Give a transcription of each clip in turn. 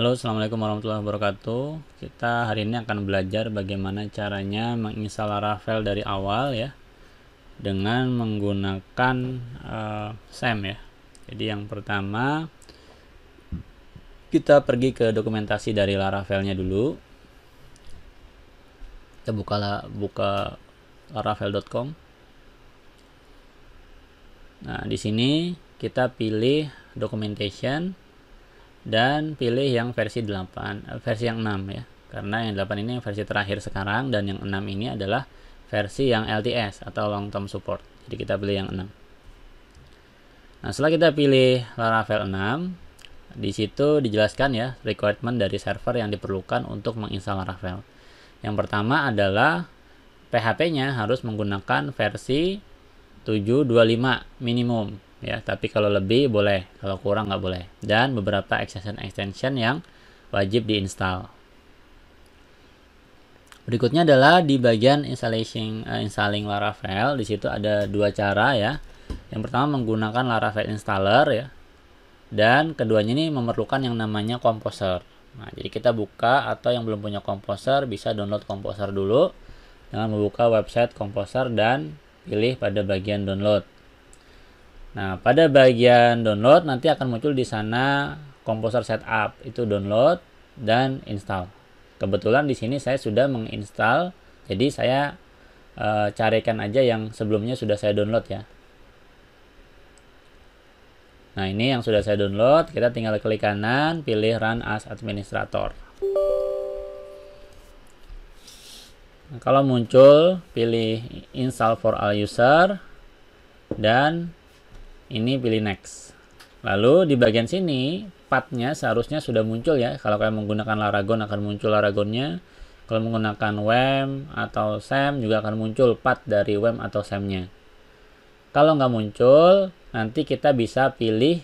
Halo, assalamualaikum warahmatullahi wabarakatuh. Kita hari ini akan belajar bagaimana caranya menginstal Laravel dari awal ya, dengan menggunakan SAM ya. Jadi yang pertama kita pergi ke dokumentasi dari Laravelnya dulu. Kita buka laravel.com. Nah, di sini kita pilih documentation dan pilih yang versi 8, versi yang 6 ya. Karena yang 8 ini yang versi terakhir sekarang dan yang 6 ini adalah versi yang LTS atau long term support. Jadi kita pilih yang 6. Nah, setelah kita pilih Laravel 6, di situ dijelaskan ya requirement dari server yang diperlukan untuk menginstal Laravel. Yang pertama adalah PHP-nya harus menggunakan versi 7.25 minimum ya, tapi kalau lebih boleh, kalau kurang nggak boleh. Dan beberapa extension yang wajib diinstal. Berikutnya adalah di bagian installing Laravel. Di situ ada dua cara ya. Yang pertama menggunakan Laravel installer ya, dan keduanya ini memerlukan yang namanya Composer. Nah, jadi kita buka, atau yang belum punya Composer bisa download Composer dulu dengan membuka website Composer dan pilih pada bagian download. Nah, pada bagian download nanti akan muncul di sana Composer Setup, itu download dan install. Kebetulan di sini saya sudah menginstal, jadi saya carikan aja yang sebelumnya sudah saya download ya. Nah, ini yang sudah saya download, kita tinggal klik kanan, pilih Run as Administrator. Nah, kalau muncul, pilih Install for all user, dan ini pilih Next. Lalu di bagian sini, path-nya seharusnya sudah muncul ya. Kalau kalian menggunakan Laragon akan muncul Laragonnya. Kalau menggunakan WAM atau SAM juga akan muncul path dari WAM atau SAM-nya. Kalau nggak muncul, nanti kita bisa pilih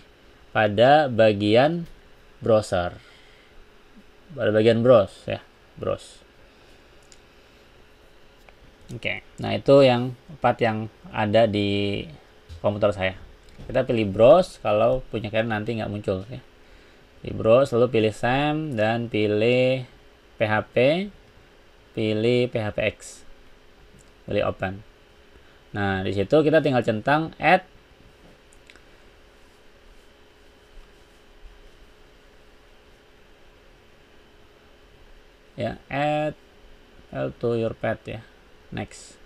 pada bagian browser. Pada bagian browse ya, browse. Oke, nah itu yang path yang ada di komputer saya. Kita pilih browse kalau punya kalian nanti nggak muncul ya. Di browse, lalu pilih SAM dan pilih PHP, pilih PHPX, pilih open. Nah, di situ kita tinggal centang add ya, add to your path ya. Next.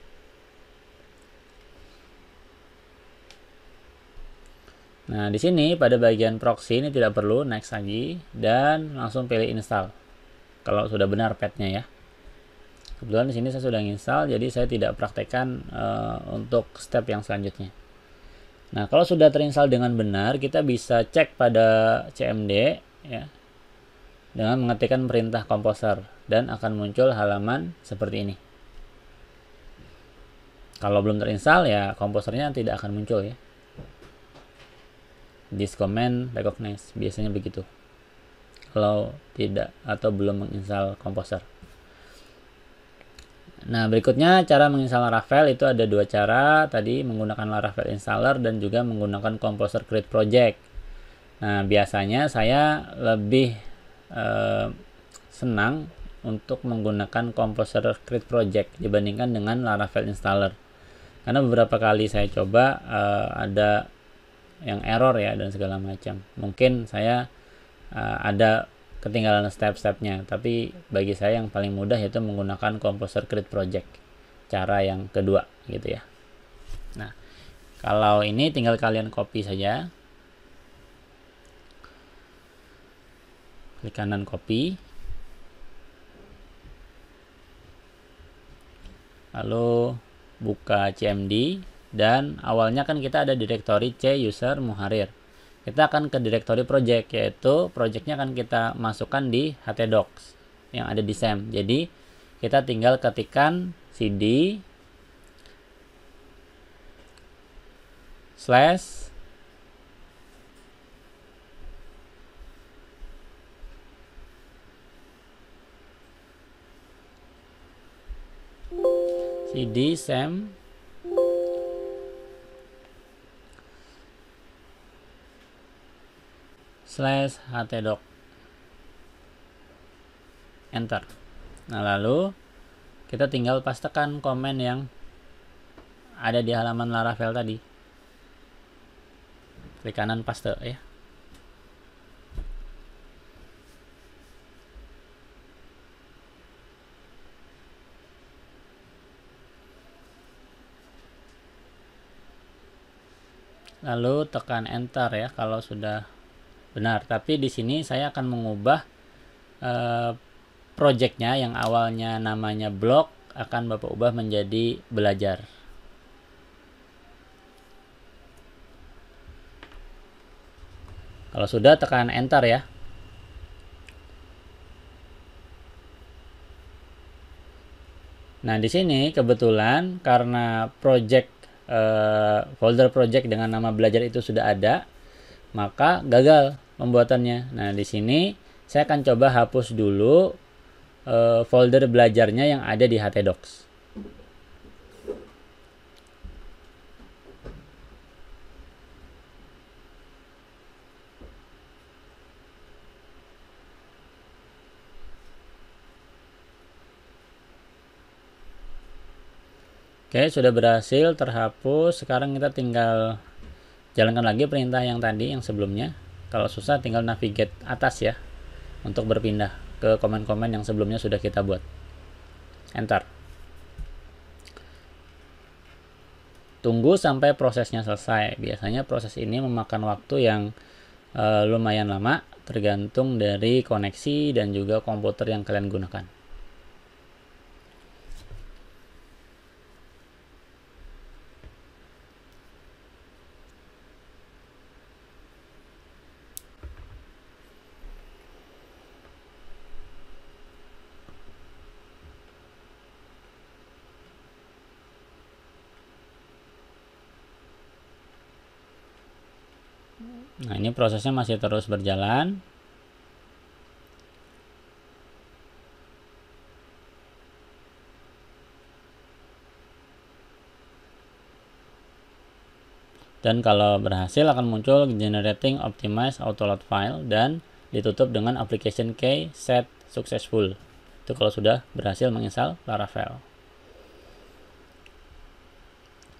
Nah, di sini pada bagian proxy ini tidak perlu, next lagi, dan langsung pilih install. Kalau sudah benar path-nya ya. Kebetulan di sini saya sudah install, jadi saya tidak praktekkan untuk step yang selanjutnya. Nah, kalau sudah terinstall dengan benar, kita bisa cek pada CMD ya, dengan mengetikkan perintah Composer, dan akan muncul halaman seperti ini. Kalau belum terinstall ya Composernya tidak akan muncul ya. This command recognize, biasanya begitu kalau tidak atau belum menginstal Composer. Nah, berikutnya cara menginstal Laravel itu ada dua cara, tadi menggunakan Laravel installer dan juga menggunakan Composer create project. Nah, biasanya saya lebih senang untuk menggunakan Composer create project dibandingkan dengan Laravel installer, karena beberapa kali saya coba ada yang error ya dan segala macam. Mungkin saya ada ketinggalan step-stepnya, tapi bagi saya yang paling mudah yaitu menggunakan Composer create project, cara yang kedua gitu ya. Nah, kalau ini tinggal kalian copy saja, klik kanan copy, lalu buka CMD, dan awalnya kan kita ada direktori C user muharir. Kita akan ke direktori project, yaitu projectnya akan kita masukkan di htdocs yang ada di SAM. Jadi kita tinggal ketikkan cd slash cd SAM /htdoc. enter. Nah, lalu kita tinggal pastekan komen yang ada di halaman Laravel tadi. Klik kanan paste ya. Lalu tekan enter ya kalau sudah benar. Tapi di sini saya akan mengubah projectnya yang awalnya namanya blog akan Bapak ubah menjadi belajar. Kalau sudah, tekan enter ya. Nah, di sini kebetulan karena folder project dengan nama belajar itu sudah ada, maka gagal pembuatannya. Nah, di sini saya akan coba hapus dulu folder belajarnya yang ada di htdocs. Oke, sudah berhasil terhapus. Sekarang kita tinggal jalankan lagi perintah yang tadi, yang sebelumnya. Kalau susah tinggal navigate atas ya, untuk berpindah ke komen-komen yang sebelumnya sudah kita buat. Enter. Tunggu sampai prosesnya selesai. Biasanya proses ini memakan waktu yang lumayan lama, tergantung dari koneksi dan juga komputer yang kalian gunakan. Nah, ini prosesnya masih terus berjalan. Dan kalau berhasil akan muncul generating optimize autoload file dan ditutup dengan application key set successful. Itu kalau sudah berhasil menginstal Laravel.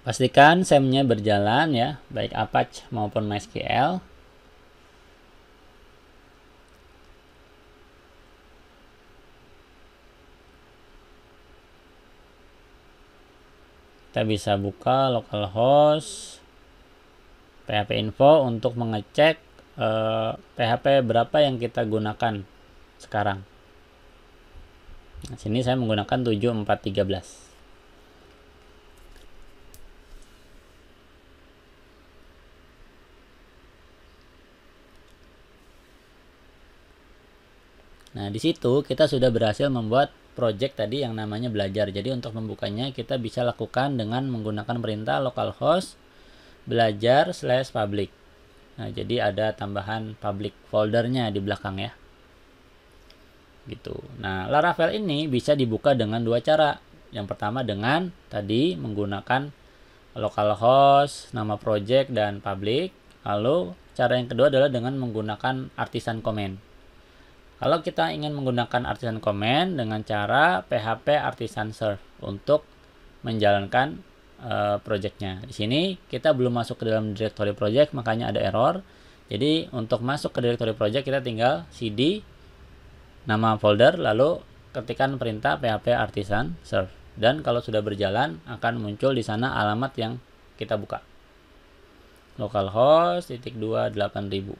Pastikan SEM-nya berjalan ya, baik Apache maupun MySQL. Kita bisa buka localhost PHP info untuk mengecek PHP berapa yang kita gunakan sekarang. Nah, sini saya menggunakan 7413. Nah, di situ kita sudah berhasil membuat project tadi yang namanya belajar. Jadi untuk membukanya kita bisa lakukan dengan menggunakan perintah localhost belajar/public. Nah, jadi ada tambahan public foldernya di belakang ya. Gitu. Nah, Laravel ini bisa dibuka dengan dua cara. Yang pertama dengan tadi menggunakan localhost, nama project dan public. Lalu cara yang kedua adalah dengan menggunakan artisan command. Kalau kita ingin menggunakan artisan command dengan cara php artisan serve untuk menjalankan projectnya. Di sini kita belum masuk ke dalam directory project, makanya ada error. Jadi untuk masuk ke directory project kita tinggal cd nama folder lalu ketikkan perintah php artisan serve. Dan kalau sudah berjalan akan muncul di sana alamat yang kita buka. Localhost /2 8000.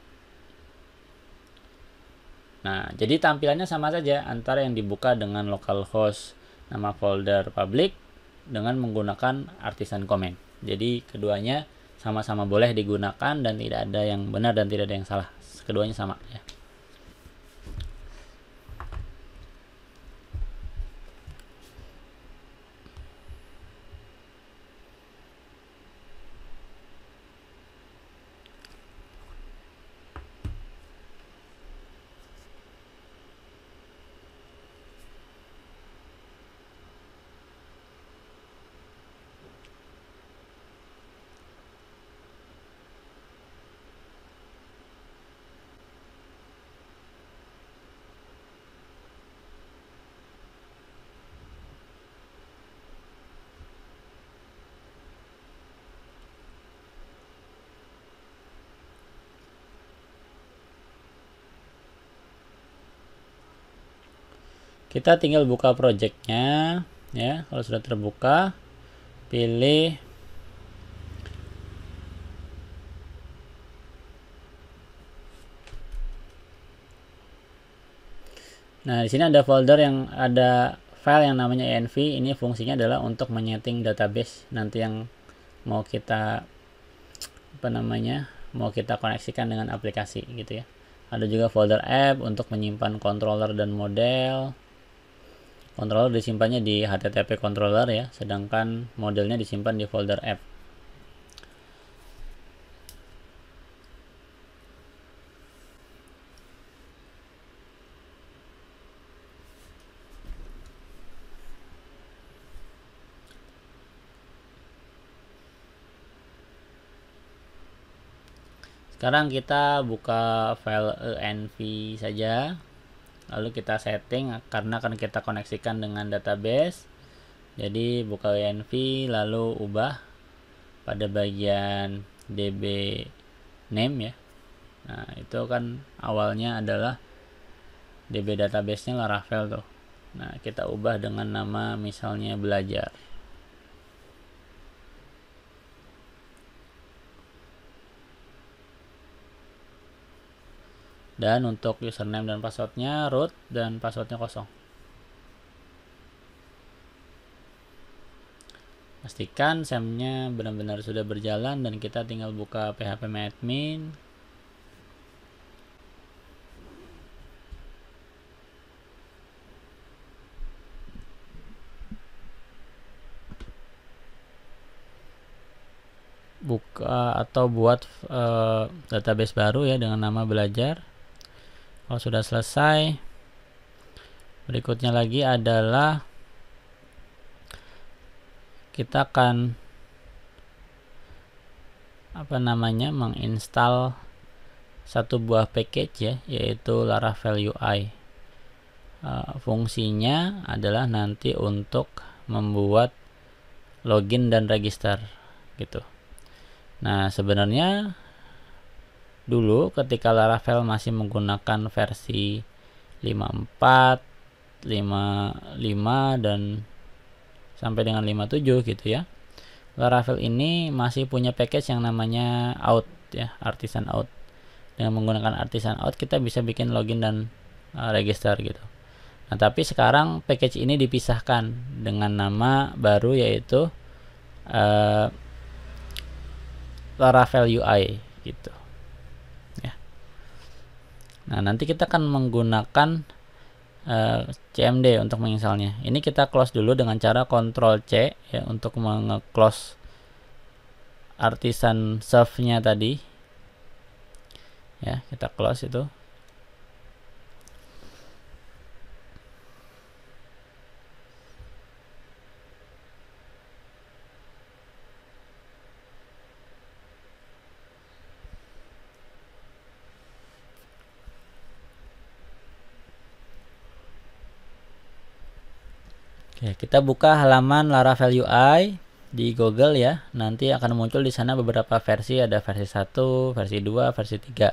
Nah, jadi tampilannya sama saja antara yang dibuka dengan localhost nama folder public dengan menggunakan artisan command. Jadi keduanya sama-sama boleh digunakan dan tidak ada yang benar dan tidak ada yang salah. Keduanya sama ya. Kita tinggal buka projectnya ya. Kalau sudah terbuka, pilih nah, di sini ada folder yang ada file yang namanya env. Ini fungsinya adalah untuk menyeting database nanti yang mau kita mau kita koneksikan dengan aplikasi gitu ya. Ada juga folder app untuk menyimpan controller dan model. Controller disimpannya di HTTP controller ya, sedangkan modelnya disimpan di folder app. Sekarang kita buka file env saja, lalu kita setting karena akan kita koneksikan dengan database. Jadi buka env lalu ubah pada bagian db name ya. Nah, itu kan awalnya adalah db database-nya Laravel tuh. Nah, kita ubah dengan nama misalnya belajar. Dan untuk username dan passwordnya root dan passwordnya kosong. Pastikan SAM-nya benar-benar sudah berjalan dan kita tinggal buka phpMyAdmin. Buka atau buat database baru ya dengan nama belajar. Kalau sudah selesai, berikutnya lagi adalah kita akan menginstal satu buah package ya, yaitu Laravel UI. Fungsinya adalah nanti untuk membuat login dan register gitu. Nah, sebenarnya dulu ketika Laravel masih menggunakan versi 54, 55 dan sampai dengan 57 gitu ya, Laravel ini masih punya package yang namanya out ya, artisan out. Dengan menggunakan artisan out kita bisa bikin login dan register gitu. Nah, tapi sekarang package ini dipisahkan dengan nama baru yaitu Laravel UI gitu ya. Nah, nanti kita akan menggunakan CMD untuk menginstalnya. Ini kita close dulu dengan cara Ctrl C ya untuk menge-close artisan serve-nya tadi. Ya, kita close itu. Oke, kita buka halaman Laravel UI di Google ya. Nanti akan muncul di sana beberapa versi, ada versi 1, versi 2, versi 3.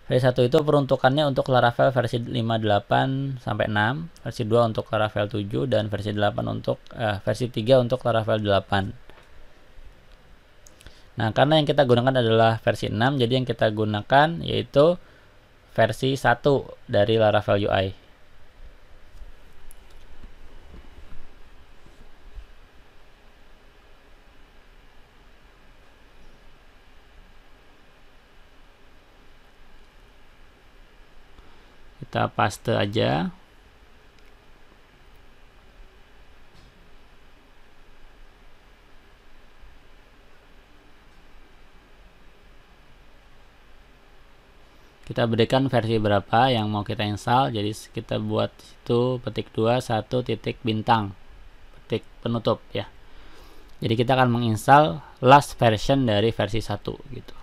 Versi 1 itu peruntukannya untuk Laravel versi 58 sampai 6, versi 2 untuk Laravel 7 dan versi 8 untuk versi 3 untuk Laravel 8. Nah, karena yang kita gunakan adalah versi 6, jadi yang kita gunakan yaitu versi 1 dari Laravel UI. Kita paste aja. Kita berikan versi berapa yang mau kita install. Jadi kita buat itu petik 2 1 titik bintang petik penutup ya. Jadi kita akan menginstal last version dari versi 1 gitu.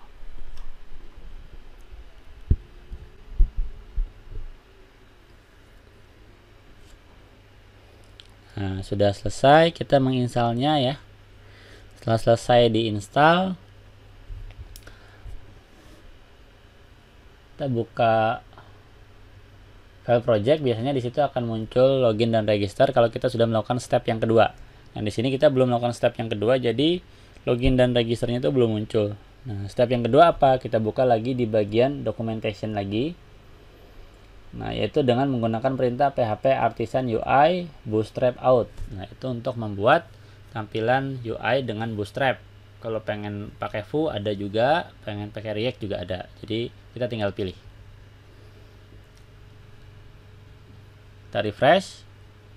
Nah, sudah selesai kita menginstalnya ya. Setelah selesai diinstal, kita buka file project, biasanya di situ akan muncul login dan register kalau kita sudah melakukan step yang kedua. Nah, di sini kita belum melakukan step yang kedua, jadi login dan registernya itu belum muncul. Nah, step yang kedua apa? Kita buka lagi di bagian documentation lagi. Nah, yaitu dengan menggunakan perintah php artisan UI bootstrap out. Nah, itu untuk membuat tampilan UI dengan bootstrap. Kalau pengen pakai Vue ada juga, pengen pakai React juga ada. Jadi kita tinggal pilih. Kita refresh.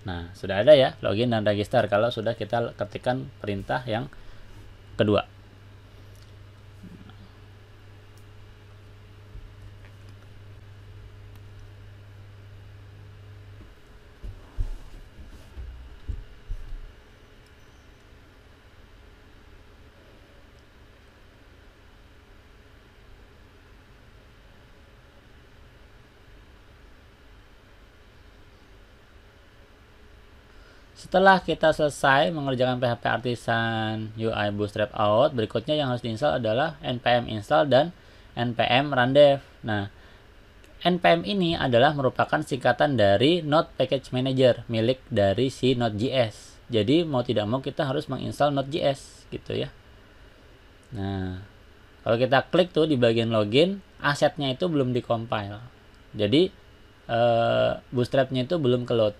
Nah, sudah ada ya login dan register kalau sudah kita ketikkan perintah yang kedua. Setelah kita selesai mengerjakan PHP Artisan UI Bootstrap out, berikutnya yang harus diinstal adalah npm install dan npm run dev. Nah, npm ini adalah merupakan singkatan dari Node Package Manager milik dari si Node.js. Jadi mau tidak mau kita harus menginstal Node.js gitu ya. Nah, kalau kita klik tuh di bagian login, asetnya itu belum dikompil. Jadi bootstrapnya itu belum ke load.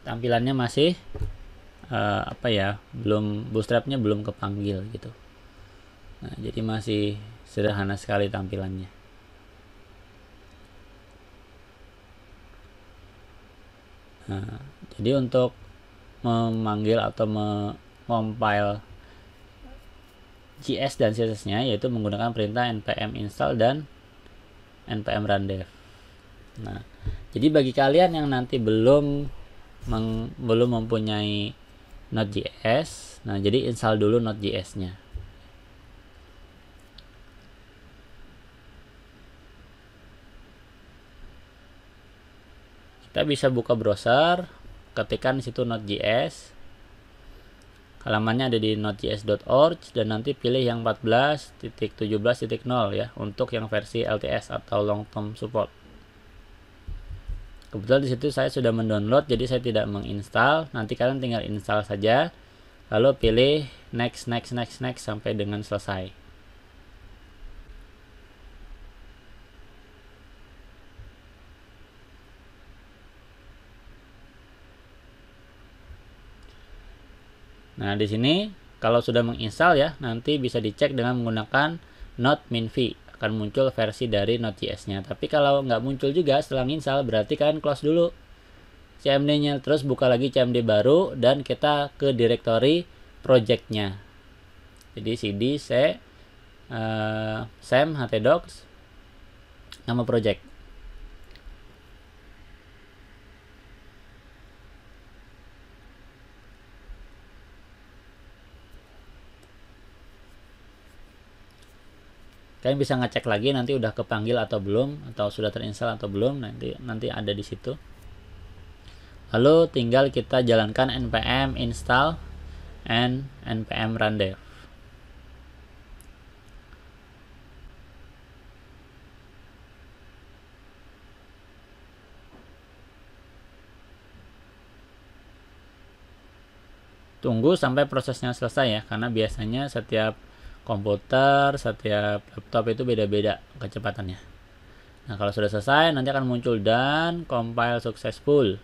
Tampilannya masih belum, bootstrapnya belum kepanggil gitu. Nah, jadi masih sederhana sekali tampilannya. Nah, jadi untuk memanggil atau mengompil JS dan CSS-nya yaitu menggunakan perintah npm install dan npm run dev. Nah, jadi bagi kalian yang nanti belum mempunyai Node.js, nah jadi install dulu Node.js-nya. Kita bisa buka browser, ketikkan di situ Node.js. Halamannya ada di nodejs.org dan nanti pilih yang 14.17.0 ya untuk yang versi LTS atau long term support. Kebetulan di situ saya sudah mendownload, jadi saya tidak menginstal. Nanti kalian tinggal install saja, lalu pilih next sampai dengan selesai. Nah, di sini kalau sudah menginstal ya, nanti bisa dicek dengan menggunakan node minv. Akan muncul versi dari Node.js-nya. Tapi kalau nggak muncul juga setelah install, berarti kalian close dulu cmd-nya, terus buka lagi cmd baru dan kita ke directory project-nya. Jadi cd sam htdocs nama project. Kalian bisa ngecek lagi nanti udah kepanggil atau belum, atau sudah terinstall atau belum, nanti ada di situ. Lalu tinggal kita jalankan npm install and npm run dev. Tunggu sampai prosesnya selesai ya, karena biasanya setiap komputer, setiap laptop itu beda-beda kecepatannya. Nah, kalau sudah selesai nanti akan muncul dan compile successful.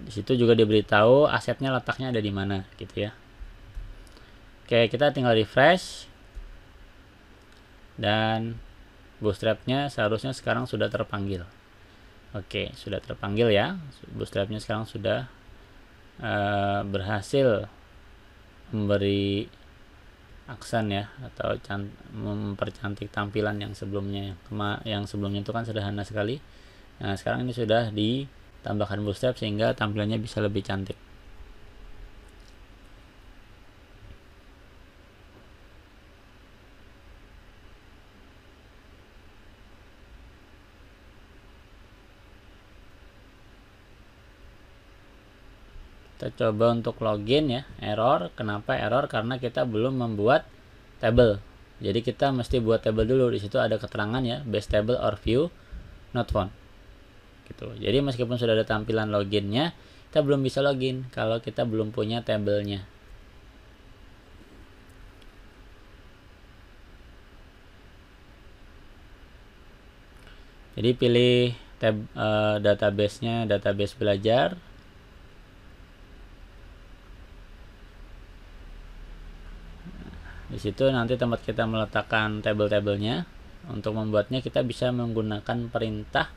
Di situ juga diberitahu asetnya letaknya ada di mana gitu ya. Oke, kita tinggal refresh. Dan bootstrapnya seharusnya sekarang sudah terpanggil. Oke, sudah terpanggil ya. Bootstrapnya sekarang sudah berhasil memberi aksen ya, atau mempercantik tampilan yang sebelumnya. Yang sebelumnya itu kan sederhana sekali. Nah, sekarang ini sudah ditambahkan bootstrap sehingga tampilannya bisa lebih cantik. Kita coba untuk login ya, error. Kenapa error? Karena kita belum membuat table. Jadi kita mesti buat table dulu. Di situ ada keterangan ya, base table or view not found. Gitu. Jadi meskipun sudah ada tampilan loginnya, kita belum bisa login kalau kita belum punya tabelnya. Jadi pilih tab database-nya, database belajar. Di situ nanti tempat kita meletakkan tabel-tabelnya. Untuk membuatnya kita bisa menggunakan perintah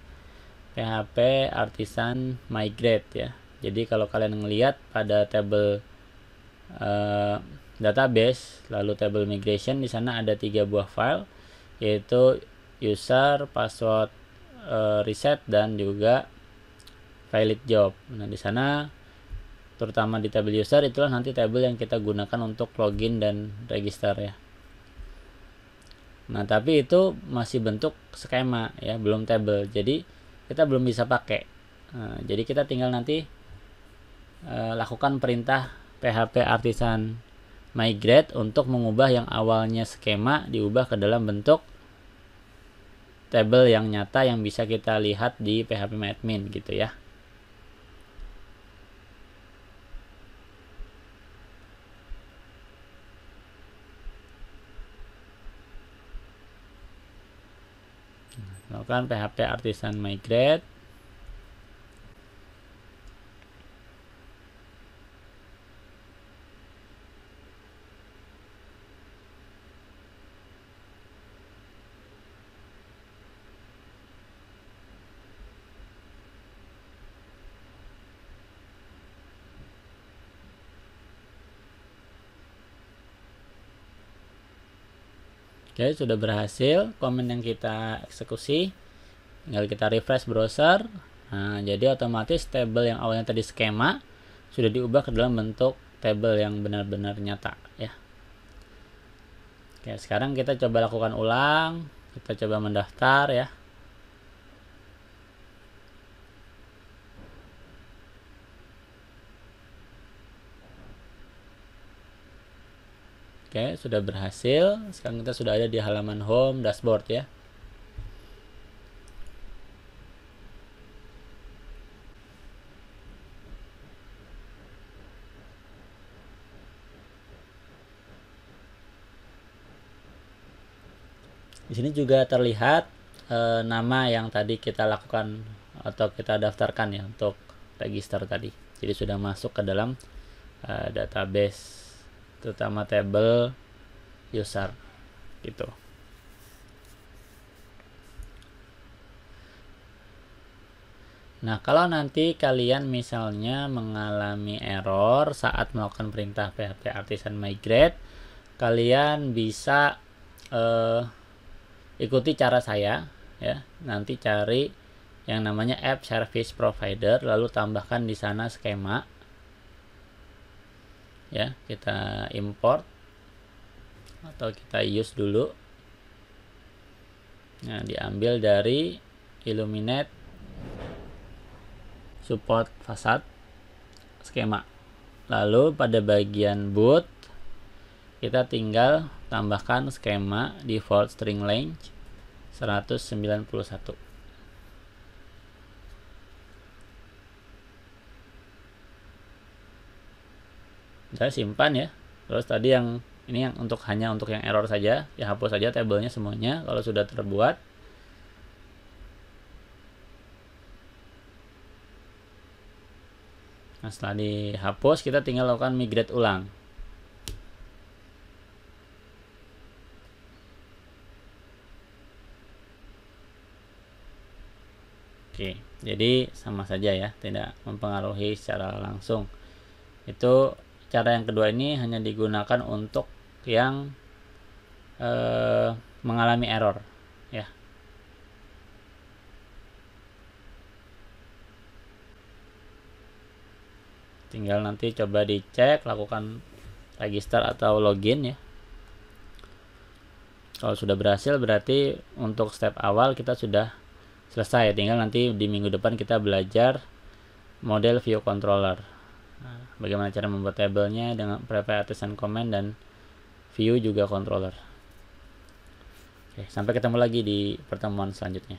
PHP artisan migrate ya. Jadi kalau kalian ngelihat pada tabel database lalu table migration, di sana ada 3 buah file, yaitu user, password reset, dan juga valid job. Nah, di sana terutama di tabel user itulah nanti tabel yang kita gunakan untuk login dan register ya. Nah, tapi itu masih bentuk skema ya, belum tabel. Jadi kita belum bisa pakai. Nah, jadi kita tinggal nanti lakukan perintah PHP artisan migrate untuk mengubah yang awalnya skema diubah ke dalam bentuk tabel yang nyata yang bisa kita lihat di phpMyAdmin gitu ya. Lakukan PHP artisan migrate. Oke, sudah berhasil komen yang kita eksekusi. Tinggal kita refresh browser. Nah, jadi otomatis tabel yang awalnya tadi skema sudah diubah ke dalam bentuk tabel yang benar-benar nyata ya. Oke, sekarang kita coba lakukan ulang. Kita coba mendaftar ya. Oke, sudah berhasil. Sekarang kita sudah ada di halaman home dashboard ya. Di sini juga terlihat nama yang tadi kita lakukan atau kita daftarkan ya untuk register tadi. Jadi sudah masuk ke dalam database, terutama tabel user gitu. Nah, kalau nanti kalian misalnya mengalami error saat melakukan perintah PHP artisan migrate, kalian bisa ikuti cara saya ya. Nanti cari yang namanya app service provider, lalu tambahkan di sana skema ya. Kita import atau kita use dulu. Nah, diambil dari Illuminate support facade skema. Lalu pada bagian boot kita tinggal tambahkan skema default string length 191. Saya simpan ya. Terus tadi yang ini yang hanya untuk yang error saja, ya hapus saja tabelnya semuanya kalau sudah terbuat. Nah, setelah dihapus kita tinggal lakukan migrate ulang. Oke, jadi sama saja ya, tidak mempengaruhi secara langsung. Itu cara yang kedua ini hanya digunakan untuk yang mengalami error ya. Tinggal nanti coba dicek, lakukan register atau login ya. Kalau sudah berhasil berarti untuk step awal kita sudah selesai. Tinggal nanti di minggu depan kita belajar model view controller. Nah, bagaimana cara membuat tabelnya dengan prepare atasan comment dan view juga controller. Oke, sampai ketemu lagi di pertemuan selanjutnya.